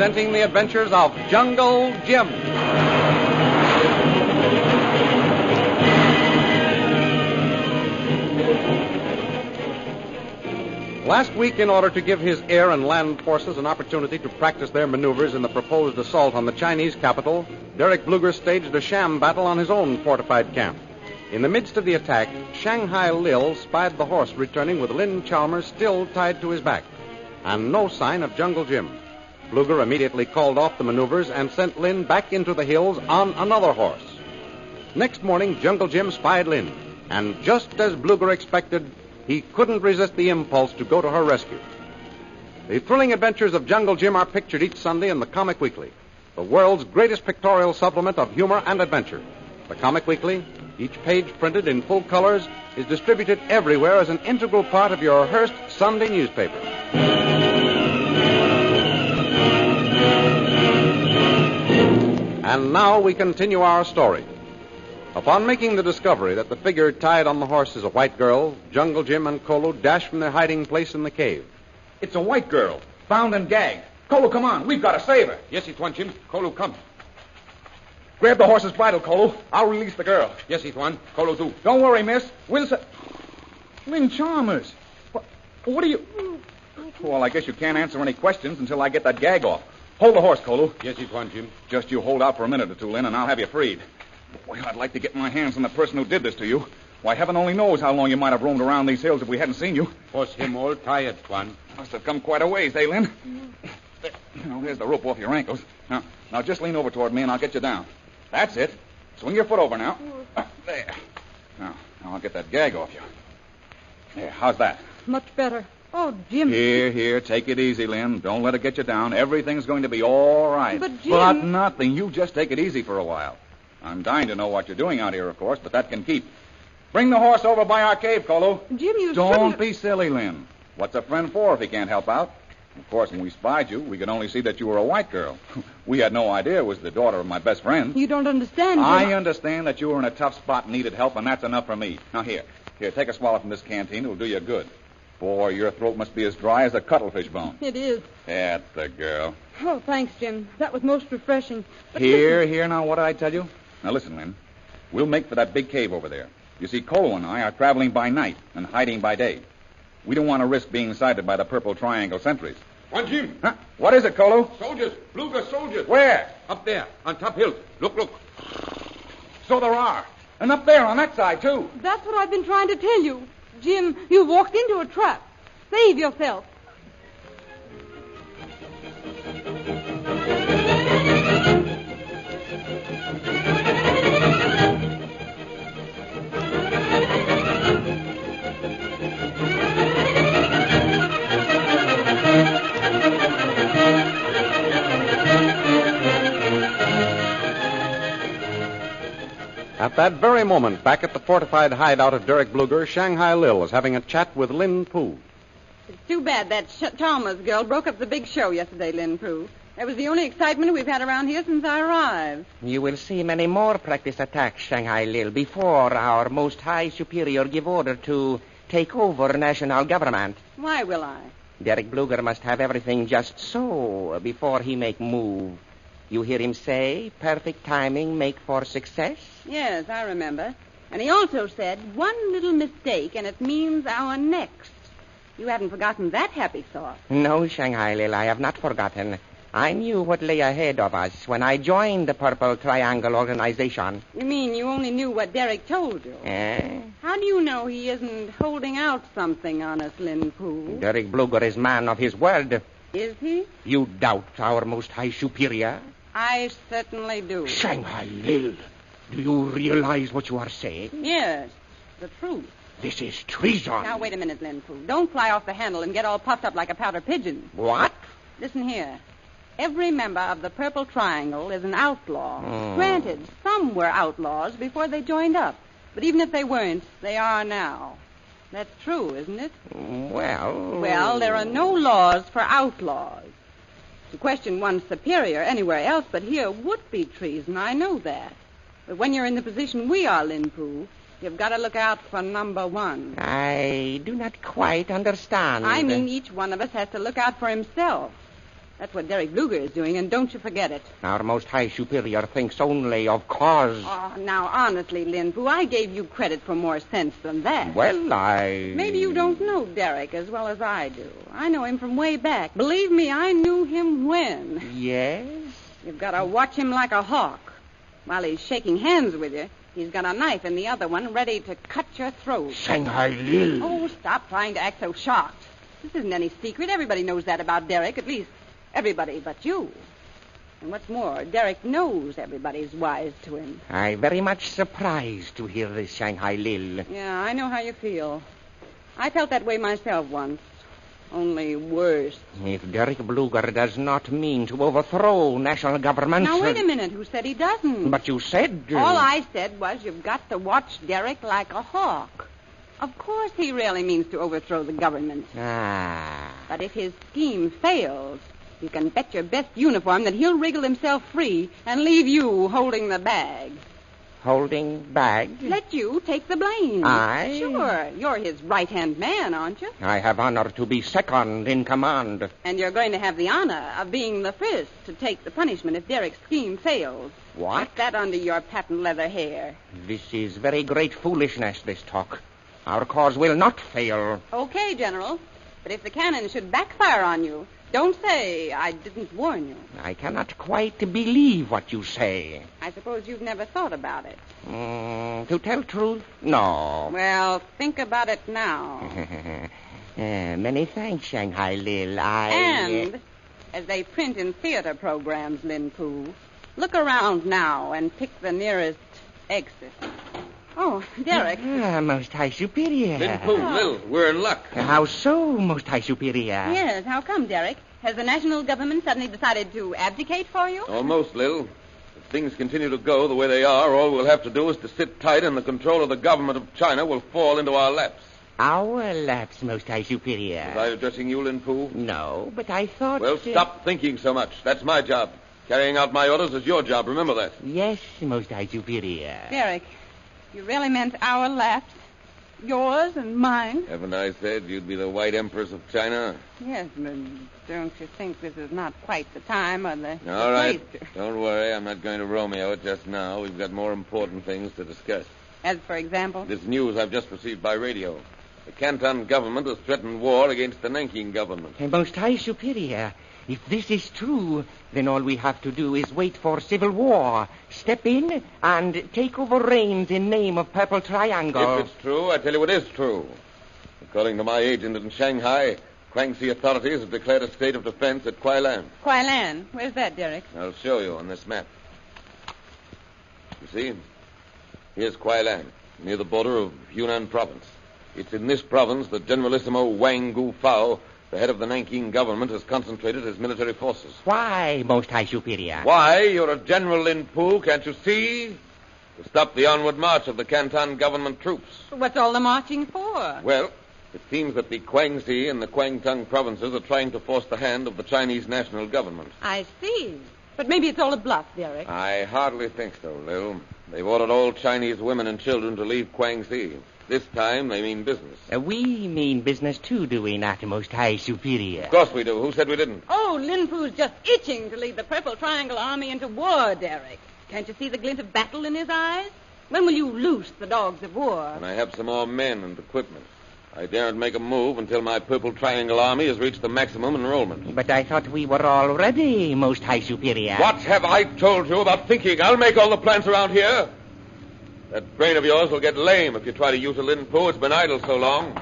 presenting the adventures of Jungle Jim. Last week, in order to give his air and land forces an opportunity to practice their maneuvers in the proposed assault on the Chinese capital, Derek Bluger staged a sham battle on his own fortified camp. In the midst of the attack, Shanghai Lil spied the horse returning with Lynn Chalmers still tied to his back, and no sign of Jungle Jim. Bluger immediately called off the maneuvers and sent Lynn back into the hills on another horse. Next morning, Jungle Jim spied Lynn, and just as Bluger expected, he couldn't resist the impulse to go to her rescue. The thrilling adventures of Jungle Jim are pictured each Sunday in the Comic Weekly, the world's greatest pictorial supplement of humor and adventure. The Comic Weekly, each page printed in full colors, is distributed everywhere as an integral part of your Hearst Sunday newspaper. And now we continue our story. Upon making the discovery that the figure tied on the horse is a white girl, Jungle Jim and Kolo dash from their hiding place in the cave. It's a white girl, bound and gagged. Kolo, come on. We've got to save her. Yes, Tuan Jim. Kolo, come. Grab the horse's bridle, Kolo. I'll release the girl. Yes, Tuan. Kolo, do. Don't worry, miss. We'll Lynn Chalmers. What are you... Well, I guess you can't answer any questions until I get that gag off. Hold the horse, Kolo. Yes, Tuan Jim. Just you hold out for a minute or two, Lynn, and I'll have you freed. Boy, I'd like to get my hands on the person who did this to you. Why, heaven only knows how long you might have roamed around these hills if we hadn't seen you. Was him all tired, Tuan. Must have come quite a ways, eh, Lynn? There's the rope off your ankles. Now just lean over toward me and I'll get you down. That's it. Swing your foot over now. There. Now I'll get that gag off you. There, how's that? Much better. Oh, Jim. Here, take it easy, Lynn. Don't let it get you down. Everything's going to be all right. But, Jim... But nothing. You just take it easy for a while. I'm dying to know what you're doing out here, of course, but that can keep. Bring the horse over by our cave, Kolo. Jim, you Don't be silly, Lynn. What's a friend for if he can't help out? Of course, when we spied you, we could only see that you were a white girl. We had no idea it was the daughter of my best friend. You don't understand, Jim. I understand that you were in a tough spot and needed help, and that's enough for me. Now, here, take a swallow from this canteen. It'll do you good. Boy, your throat must be as dry as a cuttlefish bone. It is. That's the girl. Oh, thanks, Jim. That was most refreshing. But Here, now, what did I tell you? Now, listen, Lynn. We'll make for that big cave over there. You see, Kolo and I are traveling by night and hiding by day. We don't want to risk being sighted by the Purple Triangle sentries. Tuan Jim. Huh? What is it, Kolo? Soldiers. Bluger soldiers. Where? Up there, on top hill. Look. So there are. And up there on that side, too. That's what I've been trying to tell you. Jim, you walked into a trap. Save yourself. At that very moment, back at the fortified hideout of Derek Bluger, Shanghai Lil is having a chat with Lin Poo. It's too bad that Chalmers girl broke up the big show yesterday, Lin Poo. That was the only excitement we've had around here since I arrived. You will see many more practice attacks, Shanghai Lil, before our most high superior give order to take over national government. Why will I? Derek Bluger must have everything just so before he make move. You hear him say, perfect timing make for success? Yes, I remember. And he also said, one little mistake and it means our next. You haven't forgotten that happy thought. No, Shanghai Lil, I have not forgotten. I knew what lay ahead of us when I joined the Purple Triangle organization. You mean you only knew what Derek told you? How do you know he isn't holding out something on us, Lin Poo? Derek Bluger is man of his word. Is he? You doubt our most high superior? I certainly do. Shanghai Lil, do you realize what you are saying? Yes, the truth. This is treason. Now, wait a minute, Lin Poo. Don't fly off the handle and get all puffed up like a powder pigeon. What? Listen here. Every member of the Purple Triangle is an outlaw. Granted, some were outlaws before they joined up. But even if they weren't, they are now. That's true, isn't it? Well, there are no laws for outlaws. To question one's superior anywhere else but here would be treason, I know that. But when you're in the position we are, Lin Poo, you've got to look out for number one. I do not quite understand. I mean, each one of us has to look out for himself. That's what Derek Bluger is doing, and don't you forget it. Our Most High Superior thinks only of cause. Oh, now, honestly, Lin Fu, I gave you credit for more sense than that. Well, Maybe you don't know Derek as well as I do. I know him from way back. Believe me, I knew him when. Yes? You've got to watch him like a hawk. While he's shaking hands with you, he's got a knife in the other one ready to cut your throat. Shanghai Lil. Oh, stop trying to act so shocked. This isn't any secret. Everybody knows that about Derek, at least everybody but you. And what's more, Derek knows everybody's wise to him. I'm very much surprised to hear this, Shanghai Lil. Yeah, I know how you feel. I felt that way myself once. Only worse. If Derek Bluger does not mean to overthrow national government... Now, wait a minute. Who said he doesn't? But you said... All I said was you've got to watch Derek like a hawk. Of course he really means to overthrow the government. Ah. But if his scheme fails, you can bet your best uniform that he'll wriggle himself free and leave you holding the bag. Holding bag? Let you take the blame. I? Sure. You're his right-hand man, aren't you? I have honor to be second in command. And you're going to have the honor of being the first to take the punishment if Derek's scheme fails. What? Put that under your patent leather hair. This is very great foolishness, this talk. Our cause will not fail. Okay, General. But if the cannon should backfire on you, don't say I didn't warn you. I cannot quite believe what you say. I suppose you've never thought about it. To tell truth, no. Well, think about it now. Many thanks, Shanghai Lil. And, as they print in theater programs, Lin Fu, look around now and pick the nearest exit. Oh, Derek. Most High Superior. Lin Fu, Lil, we're in luck. How so, Most High Superior? Yes, how come, Derek? Has the national government suddenly decided to abdicate for you? Almost, Lil. If things continue to go the way they are, all we'll have to do is to sit tight and the control of the government of China will fall into our laps. Our laps, Most High Superior. Was I addressing you, Lin Fu? No, but I thought... Well, stop thinking so much. That's my job. Carrying out my orders is your job. Remember that. Yes, Most High Superior. Derek, you really meant our laps? Yours and mine? Haven't I said you'd be the White Empress of China? Yes, but don't you think this is not quite the time or the All right. place to... Don't worry. I'm not going to Romeo it just now. We've got more important things to discuss. As for example? This news I've just received by radio. The Canton government has threatened war against the Nanking government. Most High Superior, if this is true, then all we have to do is wait for civil war, step in, and take over reins in name of Purple Triangle. If it's true, I tell you it is true. According to my agent in Shanghai, Guangxi authorities have declared a state of defense at Kuailan. Kuailan? Where's that, Derek? I'll show you on this map. You see? Here's Kuailan, near the border of Yunnan province. It's in this province that Generalissimo Wang Gufao, the head of the Nanking government, has concentrated his military forces. Why, Most High Superior? Why? You're a general, Lin Fu, can't you see? To stop the onward march of the Canton government troops. What's all the marching for? Well, it seems that the Guangxi and the Guangtung provinces are trying to force the hand of the Chinese national government. I see. But maybe it's all a bluff, Derek. I hardly think so, Lil. They've ordered all Chinese women and children to leave Guangxi. This time, they mean business. We mean business, too, do we not, Most High Superior? Of course we do. Who said we didn't? Oh, Lin Fu's just itching to lead the Purple Triangle Army into war, Derek. Can't you see the glint of battle in his eyes? When will you loose the dogs of war? And I have some more men and equipment. I daren't make a move until my Purple Triangle Army has reached the maximum enrollment. But I thought we were all ready, Most High Superior. What have I told you about thinking? I'll make all the plans around here. That brain of yours will get lame if you try to use a Lin Fu. It's been idle so long.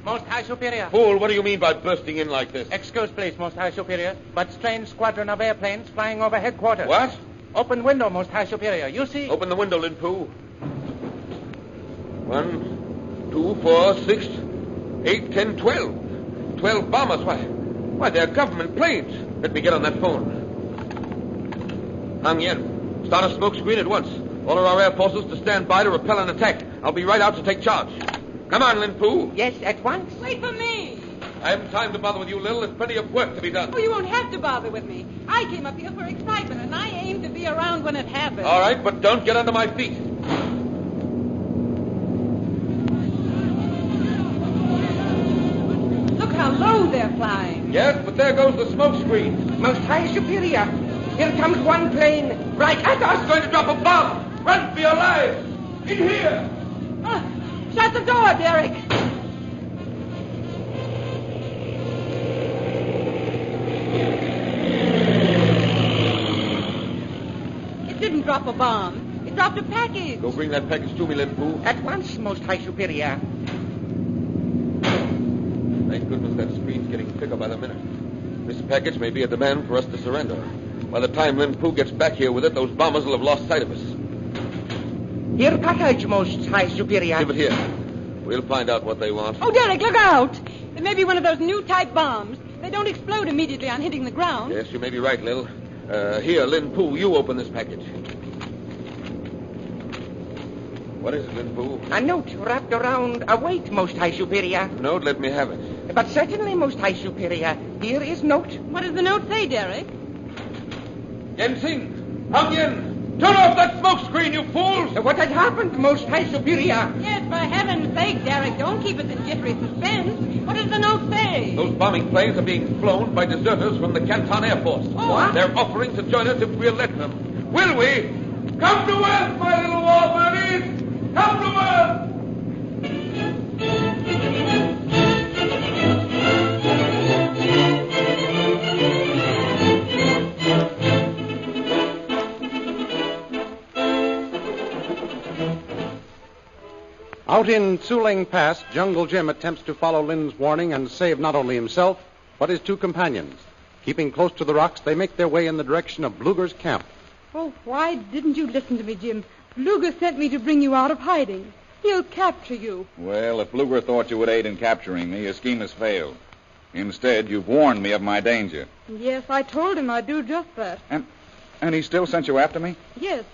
Most High Superior. Fool, what do you mean by bursting in like this? Excuse, please, Most High Superior, but strange squadron of airplanes flying over headquarters. What? Open window, Most High Superior. You see? Open the window, Lin Fu. 1, 2, 4, 6, 8, 10, 12. 12 bombers. Why, they're government planes. Let me get on that phone. Hang Yen. Start a smoke screen at once. Order our air forces to stand by to repel an attack. I'll be right out to take charge. Come on, Lin Fu. Yes, at once. Wait for me. I haven't time to bother with you, Lil. There's plenty of work to be done. Oh, you won't have to bother with me. I came up here for excitement, and I aim to be around when it happens. All right, but don't get under my feet. Look how low know they're flying. Yes, but there goes the smoke screen. Most High Superior, here comes one plane right at us. It's going to drop a bomb. Run for your lives. In here. Shut the door, Derek. It didn't drop a bomb. It dropped a package. Go bring that package to me, Lin Pu. At once, Most High Superior. Thank goodness that screen's getting thicker by the minute. This package may be a demand for us to surrender. By the time Lin Pu gets back here with it, those bombers will have lost sight of us. Here package, Most High Superior. Give it here. We'll find out what they want. Oh, Derek, look out. It may be one of those new type bombs. They don't explode immediately on hitting the ground. Yes, you may be right, Lil. Here, Lin Pu, you open this package. What is it, Lin Pu? A note wrapped around a weight, Most High Superior. Note, let me have it. But certainly, Most High Superior, here is note. What does the note say, Derek? Yensing, Hung Yen, turn off that smoke screen, you fools! What has happened, Most High Superior? Yes, for heaven's sake, Derek, don't keep us in jittery suspense. What does the note say? Those bombing planes are being flown by deserters from the Canton Air Force. What? They're offering to join us if we'll let them. Will we? Come to Earth, my little war birdies! Come to Earth! Out in Tsuling Pass, Jungle Jim attempts to follow Lin's warning and save not only himself, but his two companions. Keeping close to the rocks, they make their way in the direction of Bluger's camp. Oh, why didn't you listen to me, Jim? Bluger sent me to bring you out of hiding. He'll capture you. Well, if Bluger thought you would aid in capturing me, his scheme has failed. Instead, you've warned me of my danger. Yes, I told him I'd do just that. And he still sent you after me? Yes.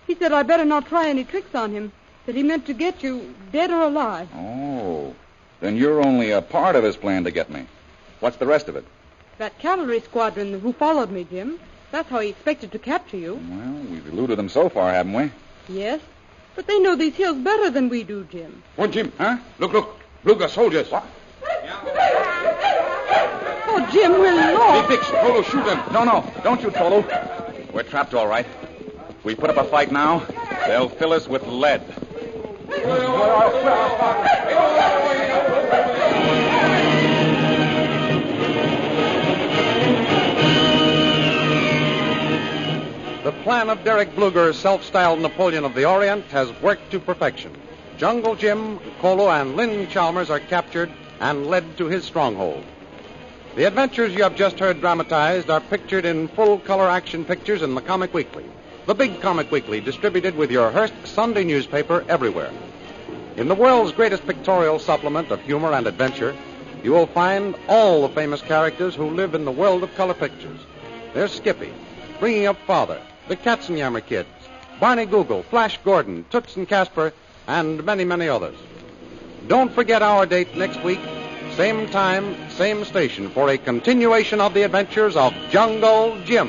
He said I better not try any tricks on him, that he meant to get you dead or alive. Oh, then you're only a part of his plan to get me. What's the rest of it? That cavalry squadron who followed me, Jim, that's how he expected to capture you. Well, we've eluded them so far, haven't we? Yes, but they know these hills better than we do, Jim. Oh, Jim. Huh? Look. Bluger soldiers. What? Oh, Jim, we're lost. Hey, Dix, Tolo, shoot them. No, don't you, Tolo. We're trapped all right. If we put up a fight now, they'll fill us with lead. The plan of Derek Bluger, self-styled Napoleon of the Orient, has worked to perfection. Jungle Jim, Kolo, and Lynn Chalmers are captured and led to his stronghold. The adventures you have just heard dramatized are pictured in full-color action pictures in the Comic Weekly, the big Comic Weekly distributed with your Hearst Sunday newspaper everywhere. In the world's greatest pictorial supplement of humor and adventure, you will find all the famous characters who live in the world of color pictures. There's Skippy, Bringing Up Father, the Katzenjammer Kids, Barney Google, Flash Gordon, Toots and Casper, and many, many others. Don't forget our date next week, same time, same station, for a continuation of the adventures of Jungle Jim.